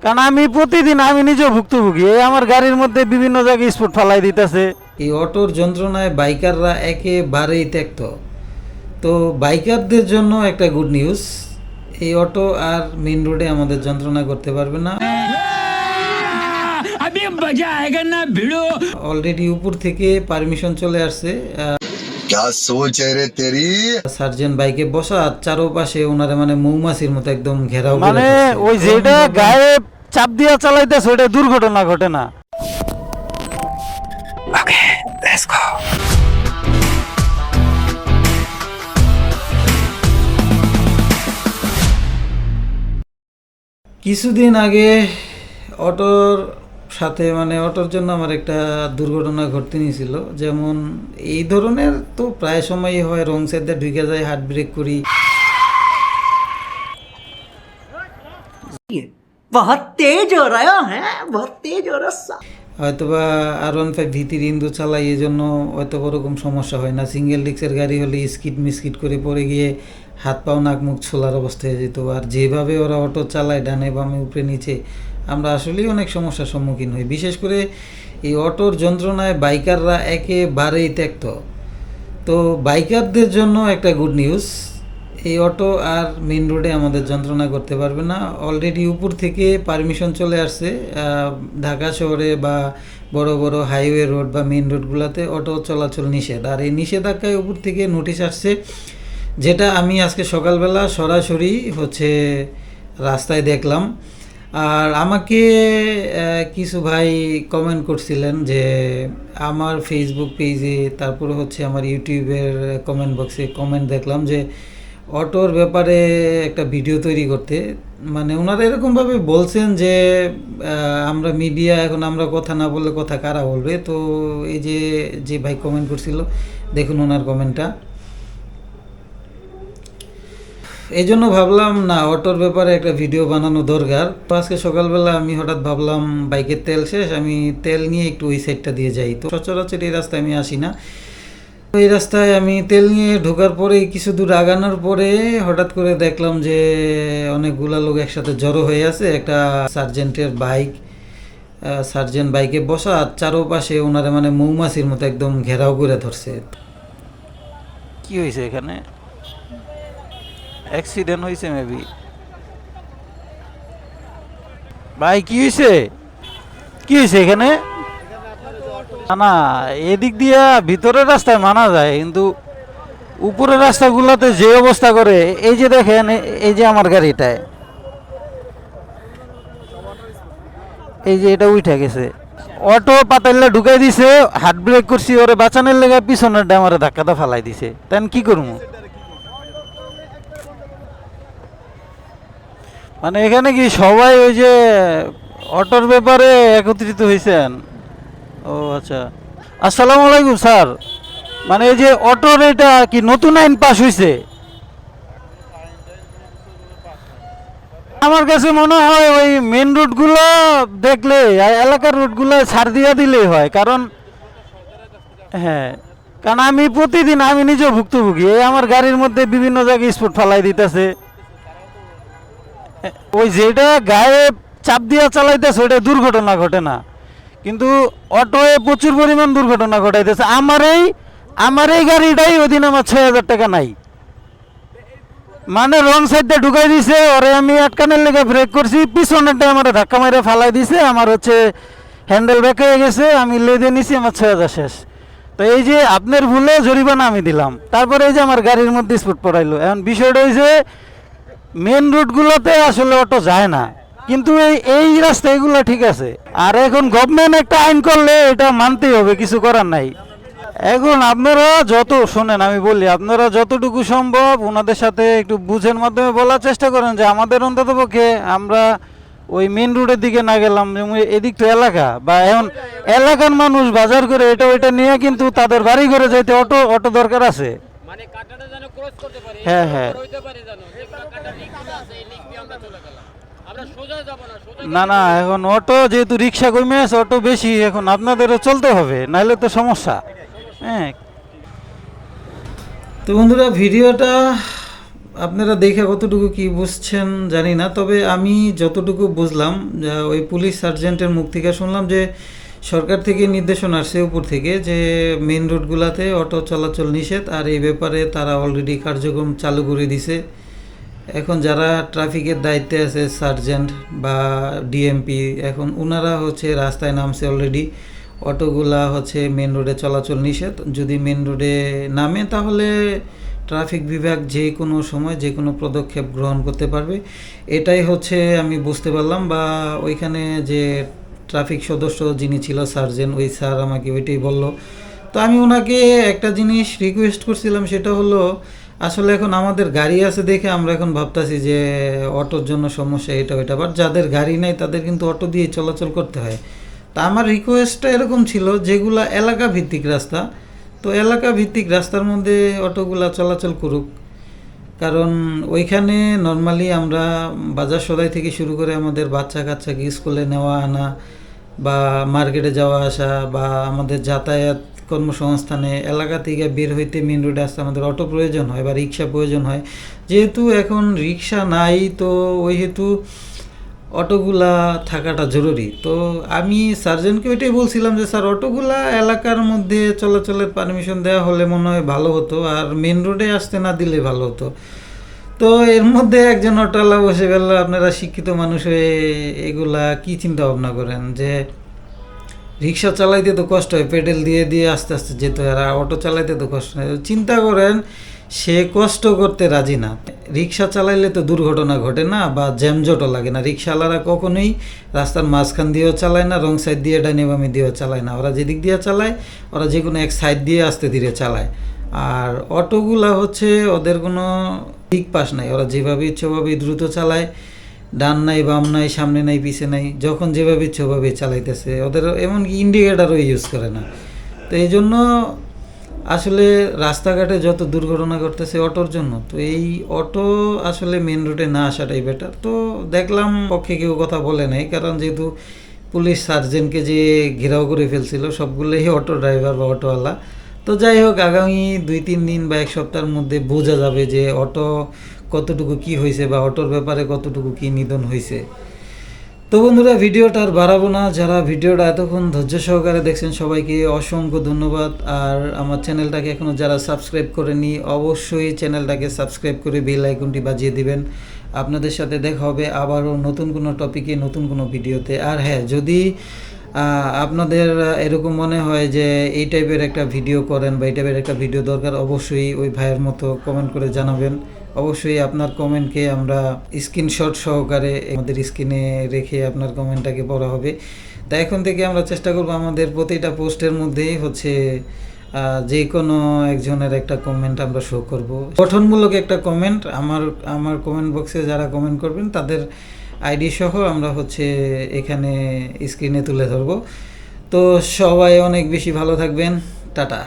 কারণ আমি প্রতিদিন আমি নিজেও ভুক্তভোগী। এই আমার গাড়ির মধ্যে বিভিন্ন জায়গায় স্পট ফালাই দিতেছে। এই অটোর যন্ত্রণায় বাইকাররা একেবারেই ত্যক্ত। তো বাইকারদের জন্য একটা গুড নিউজ, এই অটো আর মেইন রোডে আমাদের যন্ত্রণা করতে পারবে না। অলরেডি উপর থেকে পারমিশন চলে আসছে। क्या सोच है रे तेरी। সার্জেন্ট বাইকে বসা, আর চারোপাশে ওনারে মানে মৌমাছির মতো একদম ঘেরাও করে মানে ধরছে। ওই যেটা গায়ে চাপ দিয়া চালাইতেছে ওটা দুর্ঘটনা ঘটে না। কিছুদিন আগে অটোর সাথে মানে অটোর জন্য আমার একটা দুর্ঘটনা ঘটতে নিয়েছিল। যেমন এই ধরনের তো প্রায় সময়ই হয়, রং সাইডে ঢুকে যায়, হার্ট ব্রেক করি। बहुत तेज हो रहा है बहुत तेज हो रहा। হয়তোবা R15 ভিতির ইন্দু চালাই, এই জন্য হয়তো ওরকম সমস্যা হয় না। সিঙ্গেল ডিস্কের গাড়ি হলে স্কিড মিস্কিড করে পড়ে গিয়ে হাত পাও নাক মুখ ছোলার অবস্থা হয়ে যেত। আর যেভাবে ওরা অটো চালায় ডানে বামে উপরে নিচে, আমরা আসলেই অনেক সমস্যার সম্মুখীন হই। বিশেষ করে এই অটোর যন্ত্রণায় বাইকাররা একেবারেই ত্যক্ত। তো বাইকারদের জন্য একটা গুড নিউজ, এই অটো আর মেইন রোডে আমাদের যন্ত্রণা করতে পারবে না। অলরেডি উপর থেকে পারমিশন চলে আসছে। ঢাকা শহরে বা বড় বড় হাইওয়ে রোড বা মেইন রোডগুলোতে অটো চলাচল নিষেধ। আর এই নিষেধাজ্ঞায় উপর থেকে নোটিশ আসছে, যেটা আমি আজকে সকালবেলা সরাসরি রাস্তায় দেখলাম। আর আমাকে কিছু ভাই কমেন্ট করছিলেন যে আমার ফেসবুক পেজে, তারপরে আমার ইউটিউবের কমেন্ট বক্সে কমেন্ট দেখলাম যে অটোর ব্যাপারে একটা ভিডিও তৈরি করতে। মানে ওনারা এরকমভাবে বলছেন যে আমরা মিডিয়া, এখন আমরা কথা না বললে কথা কারা বলবে। তো এই যে ভাই কমেন্ট করছিল, দেখুন ওনার কমেন্টটা। এই জন্য ভাবলাম না, অটোর ব্যাপারে একটা ভিডিও বানানো দরকার। তো আজকে সকালবেলা আমি হঠাৎ ভাবলাম বাইকের তেল শেষ, আমি তেল নিয়ে একটু ওই সাইডটা দিয়ে যাই। তো সচরাচর এই রাস্তায় আমি আসি না। এই রাস্তায় আমি তেল নিয়ে ঢোকার পরে কিছু দূর আগানোর পরে হঠাৎ করে দেখলাম যে অনেকগুলা লোক একসাথে জড়ো হয়ে আছে। একটা সার্জেন্টের বাইক, সার্জেন্ট বাইকে বসা, আর চারোপাশে ওনারে মানে মৌমাছির মতো একদম ঘেরাও করে ধরছে। কি হয়েছে এখানে? অ্যাক্সিডেন্ট হয়েছে মেবি। ভাই কি হয়েছে? কি হয়েছে এখানে? না, এদিক দিয়া ভিতরের রাস্তায় মানা যায়, কিন্তু উপরের রাস্তাগুলোতে যে অবস্থা করে, এই যে দেখেন, এই যে আমার গাড়িটায়, এই যে এটা উঠে গেছে, অটো পাতাইলে ঢুকাই দিছে, হাত ব্রেক করছি ওরে বাঁচানোর লেগে, পিছনের ডামারে ধাক্কাটা ফালাই দিছে। তাই কি করবো? মানে এখানে কি সবাই ওই যে অটোর ব্যাপারে একত্রিত হয়েছেন? ও আচ্ছা, আসসালামু আলাইকুম স্যার। মানে এই যে অটোর এটা কি নতুন আইন পাস হয়েছে? আমার কাছে মনে হয় ওই মেন রোডগুলো দেখলে, এলাকার রোডগুলো ছাড় দিয়ে দিলেই হয়। কারণ হ্যাঁ, কারণ আমি প্রতিদিন আমি নিজেও ভুক্তভোগী। এই আমার গাড়ির মধ্যে বিভিন্ন জায়গায় স্পট ফালাই দিতেছে। ওই যেটা গায়ে চাপ দিয়া চালাইতেছে ওটা দুর্ঘটনা ঘটে না, কিন্তু অটোয় প্রচুর পরিমাণ দুর্ঘটনা ঘটাইতেছে। আমার এই গাড়িটাই ওই দিন আমার ৬,০০০ টাকা নাই, মানে রং সাইডে ঢুকাই দিছে ওরে, আমি আটকানের লেগে ব্রেক করছি, পিছনেরটা আমার ধাক্কা মেরে ফালাই দিছে, আমার হ্যান্ডেল ব্যাক হয়ে গেছে, আমি লেদে নিছি, আমার ৬,০০০ শেষ। তো এই যে আপনার ভুলে জরিমানা আমি দিলাম, তারপরে এই যে আমার গাড়ির মধ্যে স্পট পড়াইলো। এখন বিষয়টা হয়েছে মেন রোডগুলোতে আসলে অটো যায় না, কিন্তু এই রাস্তা এগুলো ঠিক আছে। আর এখন গভর্নমেন্ট একটা আইন করলে এটা মানতেই হবে, কিছু করার নাই। এখন আপনারা যত শোনেন, আমি বলি, আপনারা যতটুকু সম্ভব ওনাদের সাথে একটু বুঝের মাধ্যমে বলার চেষ্টা করেন যে আমাদের অন্ততপক্ষে আমরা ওই মেন রোডের দিকে না গেলাম, এদিক তো এলাকা, বা এখন এলাকার মানুষ বাজার করে এটা ওইটা নিয়ে কিন্তু তাদের বাড়ি ঘরে যাইতে অটো দরকার আছে। হ্যাঁ হ্যাঁ, না এখন অটো যেহেতু রিক্সা কমে আছে, অটো বেশি, এখন আপনাদেরও চলতে হবে, নাহলে তো সমস্যা। হ্যাঁ, তো বন্ধুরা, ভিডিওটা আপনারা দেখে কতটুকু কি বুঝছেন জানি না, তবে আমি যতটুকু বুঝলাম ওই পুলিশ সার্জেন্টের মুখ থেকে শুনলাম যে সরকার থেকে নির্দেশনা আসছে উপর থেকে যে মেন রোডগুলোতে অটো চলাচল নিষেধ, আর এই ব্যাপারে তারা অলরেডি কার্যক্রম চালু করে দিছে। এখন যারা ট্রাফিকের দায়িত্বে আছে সার্জেন্ট বা ডিএমপি, এখন ওনারা হচ্ছে রাস্তায় নামছে অলরেডি। অটোগুলা হচ্ছে মেন রোডে চলাচল নিষেধ, যদি মেন রোডে নামে তাহলে ট্রাফিক বিভাগ যে কোনো সময় যে কোনো পদক্ষেপ গ্রহণ করতে পারবে, এটাই হচ্ছে আমি বুঝতে পারলাম। বা ওইখানে যে ট্রাফিক সদস্য যিনি ছিল সার্জেন্ট, ওই স্যার আমাকে ওইটাই বলল। তো আমি ওনাকে একটা জিনিস রিকোয়েস্ট করছিলাম, সেটা হলো আসলে এখন আমাদের গাড়ি আছে দেখে আমরা এখন ভাবতাছি যে অটোর জন্য সমস্যা এটা ওইটা, বাট যাদের গাড়ি নাই তাদের কিন্তু অটো দিয়ে চলাচল করতে হয়। তা আমার রিকোয়েস্টটা এরকম ছিল, যেগুলা এলাকা ভিত্তিক রাস্তা, তো এলাকা ভিত্তিক রাস্তার মধ্যে অটোগুলা চলাচল করুক। কারণ ওইখানে নর্মালি আমরা বাজার সদাই থেকে শুরু করে আমাদের বাচ্চা কাচ্চাকে স্কুলে নেওয়া আনা বা মার্কেটে যাওয়া আসা বা আমাদের যাতায়াত কর্মসংস্থানে এলাকা থেকে বের হইতে মেন রোডে আসতে আমাদের অটো প্রয়োজন হয় বা রিক্সা প্রয়োজন হয়। যেহেতু এখন রিক্সা নাই, তো ওই হেতু অটোগুলা থাকাটা জরুরি। তো আমি সার্জেন্টকে ওইটাই বলছিলাম যে স্যার অটোগুলা এলাকার মধ্যে চলাচলের পারমিশন দেওয়া হলে মনে হয় ভালো হতো, আর মেন রোডে আসতে না দিলে ভালো হতো। তো এর মধ্যে একজন অটোওয়ালা বসে গেল, আপনারা শিক্ষিত মানুষ হয়ে এগুলা কি চিন্তা ভাবনা করেন যে রিক্সা চালাইতে তো কষ্ট হয়, পেডেল দিয়ে দিয়ে আস্তে আস্তে যেতে হয়, আর অটো চালাইতে তো কষ্ট হয়। চিন্তা করেন সে কষ্ট করতে রাজি না। রিক্সা চালাইলে তো দুর্ঘটনা ঘটে না বা জ্যামজটও লাগে না। রিক্সাওয়ালারা কখনোই রাস্তার মাঝখান দিয়েও চালায় না, রং সাইড দিয়ে ডাইনে বামে দিয়েও চালায় না। ওরা যেদিক দিয়ে চালায় ওরা যে কোনো এক সাইড দিয়ে আস্তে ধীরে চালায়। আর অটোগুলা হচ্ছে ওদের কোনো দিক পাশ নাই, ওরা যেভাবে ইচ্ছে ওভাবেই দ্রুত চালায়, ডান নাই বাম নাই সামনে নাই পিছে নাই, যখন যেভাবে ইচ্ছে ওভাবেই চালাইতেছে। ওদের এমনকি ইন্ডিকেটারও ইউজ করে না। তো এই জন্য আসলে রাস্তাঘাটে যত দুর্ঘটনা ঘটতেছে অটোর জন্য। তো এই অটো আসলে মেন রোডে না আসাটাই বেটার। তো দেখলাম পক্ষে কেউ কথা বলে নাই, কারণ যেহেতু পুলিশ সার্জেন্টকে যে ঘেরাও করে ফেলছিল সবগুলোই অটো ড্রাইভার বা অটোওয়ালা। তো যাই হোক, আগামী 2-3 দিন বা 1 সপ্তাহের মধ্যে বোঝা যাবে যে অটো কতটুকু কি হয়েছে বা অটোর ব্যাপারে কতটুকু কি নিধন হয়েছে। তো বন্ধুরা, ভিডিওটা আর বাড়াবো না। যারা ভিডিওটা এতক্ষণ ধৈর্য সহকারে দেখছেন সবাইকে অসংখ্য ধন্যবাদ। আর আমার চ্যানেলটাকে এখনও যারা সাবস্ক্রাইব করেনি অবশ্যই চ্যানেলটাকে সাবস্ক্রাইব করে বেল আইকনটি বাজিয়ে দিবেন। আপনাদের সাথে দেখা হবে আবারও নতুন কোনো টপিকে নতুন কোনো ভিডিওতে। আর হ্যাঁ, যদি আপনাদের এরকম মনে হয় যে এই টাইপের একটা ভিডিও করেন বা এই টাইপের একটা ভিডিও দরকার, অবশ্যই ওই ভাইয়ের মতো কমেন্ট করে জানাবেন। অবশ্যই আপনার কমেন্টকে আমরা স্ক্রিনশট সহকারে আমাদের স্ক্রিনে রেখে আপনার কমেন্টটাকে পড়া হবে। তাই এখন থেকে আমরা চেষ্টা করব আমাদের প্রতিটা পোস্টের মধ্যেই হচ্ছে যে কোনো একজনের একটা কমেন্ট আমরা শো করব, গঠনমূলক একটা কমেন্ট। আমার কমেন্ট বক্সে যারা কমেন্ট করবেন তাদের আইডি সহ আমরা হচ্ছে এখানে স্ক্রিনে তুলে ধরবো। তো সবাই অনেক বেশি ভালো থাকবেন। টাটা।